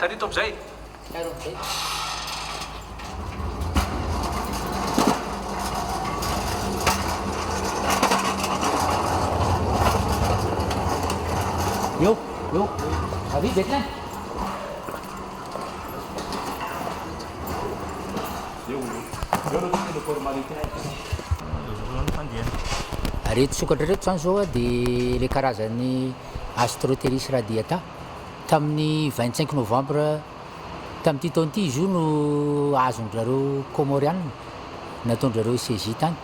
Arito amizay. Vô, vô. Viết Việt nhé. Reto sokatra reto zany zao dia le karazany astroteris radiata tamin'ny 25 novembre tamin'ity taona ity izy io no azon'zareo comorianina nataon'zareo CJ tany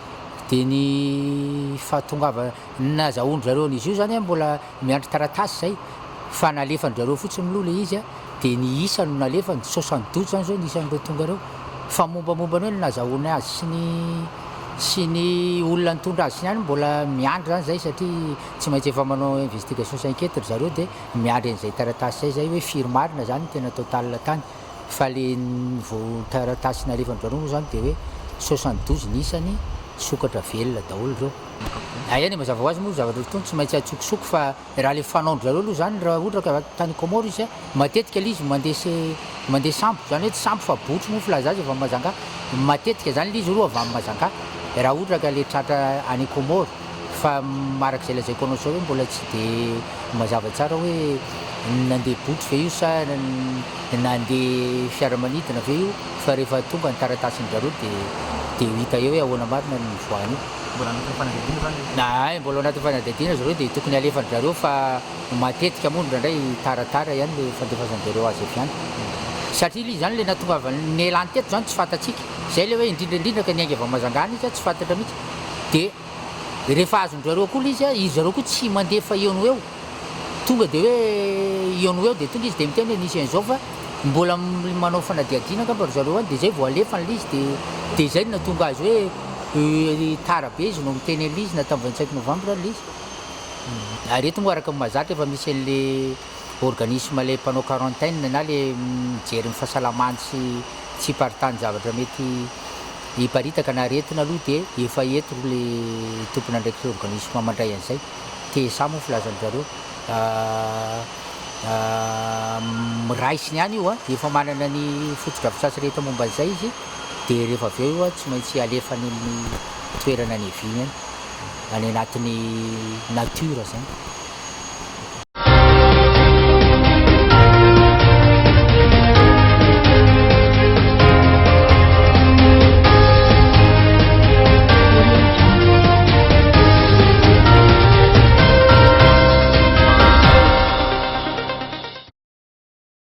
dia ny fahatongava nazahoan-zareo an'izy io zany mbola miandry taratasy zay fa nalefan'zareo fotsiny aloha le izy dia ny isa no nalefany 72 zany zao ny isan'ireo tonga reo fa mombamomba ny hoe nazahoany azy sy ny olona nitondra azy sy ihany mbola miandry zany zay satria tsy maintsy efa manao investigation s'inquiète zareo dia miandry an'izay taratasy zay hoe firmarina zany tena total tany fa le vao taratasy nalefan'zareo moa zany dia hoe 72 ny isany sokatra velona daholo reo ihany mazava ho azy moa zavatra tony tsy maintsy atsokosoko fa raha le fanaondro zareo aloha zany raha ohatra ka tany Comore izy matetika le izy mandeha sampo zany hoe tsy sampo fa botry moa filaza azy efa Mazanga matetika zany le izy roa avy amin'ny Mazanga raha ohatra ka le tratra any Comore fa marak'izay lazaiko anao zao hoe mbola tsy dia mazava tsara hoe nandeha botry ve io sa nandeha fiaramanidina ve io fa rehefa tonga ny taratasin'zareo dia hita eo hoe ahoana marina ny voany io mbola anaty fanadihadiana zareo dia tokony alefan'zareo fa matetika moa ndraindray taratara ihany le fandefasan'zareo azy avy ihany satria izy zany le nahatonga ny elany teto zany tsy fantatsika zay le hoe indrindraindrindra ka niainga avy Mazangana izy tsy fantatra mihitsy dia rehefa azon'zareo koa le izy zareo koa tsy mandefa eo no eo tonga dia hoe eo no eo dia tonga izy dia miteny hoe nisy an'izao fa mbola manao fanadihadiana ka mba ry zareo any dia zay vao alefany le izy dia zay no nahatonga azy hoe tara be izy no miteny an'le izy na tamin'ny 25 novembre le izy areto moa araka mahazatra efa misy an'le organisme le mpanao quarantaine na le mijery ny fahasalamany sy tsy hiparitany zavatra mety hiparitaka na aretina aloha dia efa eto le tompona ndraiky organisme mandray an'izay TSA moa filazan'zareo raisiny ihany io efa manana ny fotodrafitrasy rehetra momba an'izay izy dia rehefa avy eo tsy maintsy alefany amin'ny toerana any Eviny any anatin'ny natiora zany